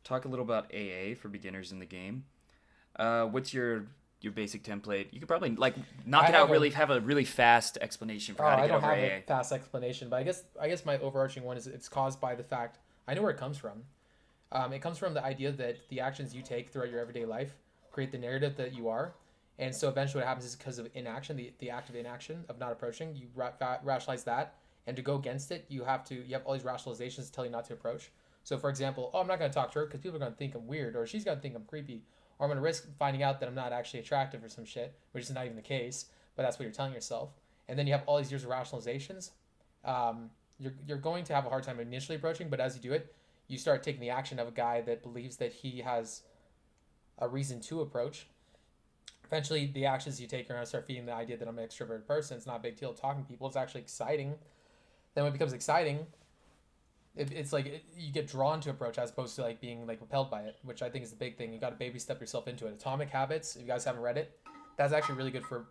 talk a little about AA for beginners in the game. What's your basic template? You could probably like knock I it out. have a Really have a really fast explanation for oh, how to I get don't over have a AA. fast explanation, but I guess my overarching one is it's caused by the fact I know where it comes from. It comes from the idea that the actions you take throughout your everyday life create the narrative that you are, and so eventually what happens is because of inaction, the act of inaction of not approaching, you rationalize that, and to go against it, you have all these rationalizations to tell you not to approach. So for example, oh, I'm not going to talk to her because people are going to think I'm weird, or she's going to think I'm creepy, or I'm going to risk finding out that I'm not actually attractive or some shit, which is not even the case, but that's what you're telling yourself. And then you have all these years of rationalizations. You're going to have a hard time initially approaching, but as you do it, you start taking the action of a guy that believes that he has a reason to approach. Eventually, the actions you take are going to start feeding the idea that I'm an extroverted person. It's not a big deal talking to people. It's actually exciting. Then when it becomes exciting, it's like you get drawn to approach as opposed to like being like repelled by it, which I think is the big thing. You got to baby step yourself into it. Atomic Habits, if you guys haven't read it, that's actually really good for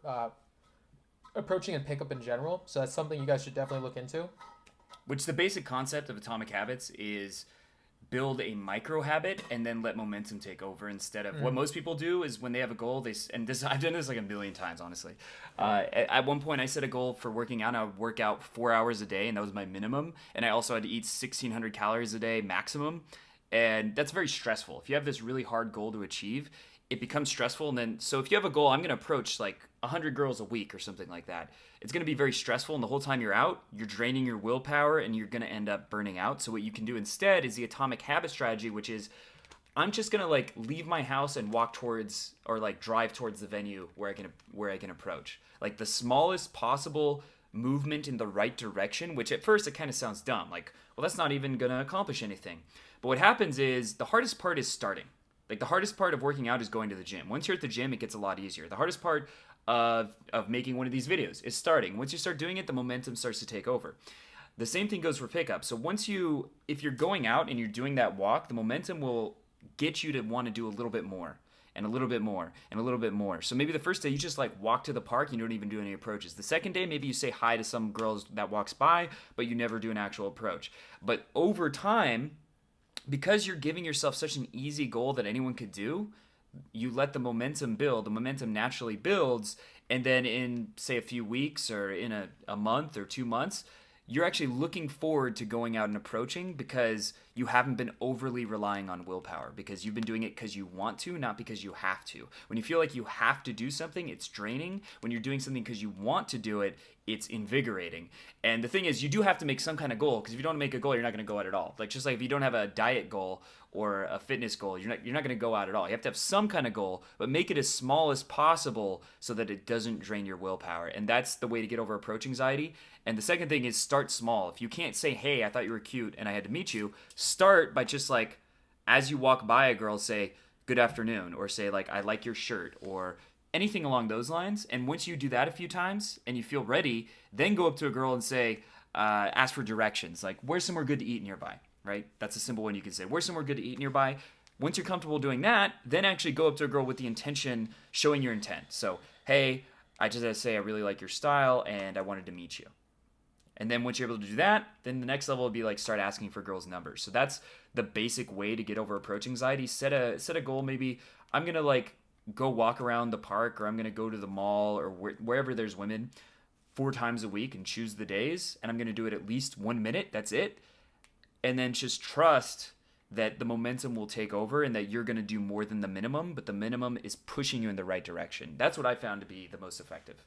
approaching and pickup in general. So that's something you guys should definitely look into. Which the basic concept of Atomic Habits is build a micro habit and then let momentum take over instead of what most people do is when they have a goal and this I've done this like a million times honestly. At one point I set a goal for working out. I would work out 4 hours a day and that was my minimum, and I also had to eat 1,600 calories a day maximum, and that's very stressful. If you have this really hard goal to achieve, it becomes stressful. And then so if you have a goal, I'm going to approach like 100 girls a week or something like that, it's going to be very stressful, and the whole time you're out, you're draining your willpower and you're going to end up burning out. So what you can do instead is the atomic habit strategy, which is I'm just going to like leave my house and walk towards or like drive towards the venue where I can approach. Like the smallest possible movement in the right direction, which at first it kind of sounds dumb. Like, well, that's not even going to accomplish anything. But what happens is the hardest part is starting. Like the hardest part of working out is going to the gym. Once you're at the gym, it gets a lot easier. The hardest part of making one of these videos is starting. Once you start doing it, the momentum starts to take over. The same thing goes for pickup. So if you're going out and you're doing that walk, the momentum will get you to want to do a little bit more and a little bit more and a little bit more. So maybe the first day you just like walk to the park, you don't even do any approaches. The second day, maybe you say hi to some girls that walks by, but you never do an actual approach. But over time, because you're giving yourself such an easy goal that anyone could do, you let the momentum build. The momentum naturally builds, and then in, say, a few weeks or in a month or 2 months, you're actually looking forward to going out and approaching because you haven't been overly relying on willpower, because you've been doing it because you want to, not because you have to. When you feel like you have to do something, it's draining. When you're doing something because you want to do it, it's invigorating. And the thing is, you do have to make some kind of goal, because if you don't make a goal, you're not going to go out at all. Like just like if you don't have a diet goal or a fitness goal, you're not going to go out at all. You have to have some kind of goal, but make it as small as possible so that it doesn't drain your willpower. And that's the way to get over approach anxiety. And the second thing is start small. If you can't say, hey, I thought you were cute and I had to meet you, start by just like, as you walk by a girl, say, good afternoon, or say like, I like your shirt, or anything along those lines. And once you do that a few times and you feel ready, then go up to a girl and say, ask for directions. Like, where's somewhere good to eat nearby, right? That's a simple one you can say. Where's somewhere good to eat nearby? Once you're comfortable doing that, then actually go up to a girl with the intention, showing your intent. So, hey, I just had to say I really like your style and I wanted to meet you. And then once you're able to do that, then the next level would be like start asking for girls' numbers. So that's the basic way to get over approach anxiety. Set a goal. Maybe I'm going to like go walk around the park, or I'm going to go to the mall, or wherever there's women 4 times a week, and choose the days. And I'm going to do it at least 1 minute. That's it. And then just trust that the momentum will take over and that you're going to do more than the minimum, but the minimum is pushing you in the right direction. That's what I found to be the most effective.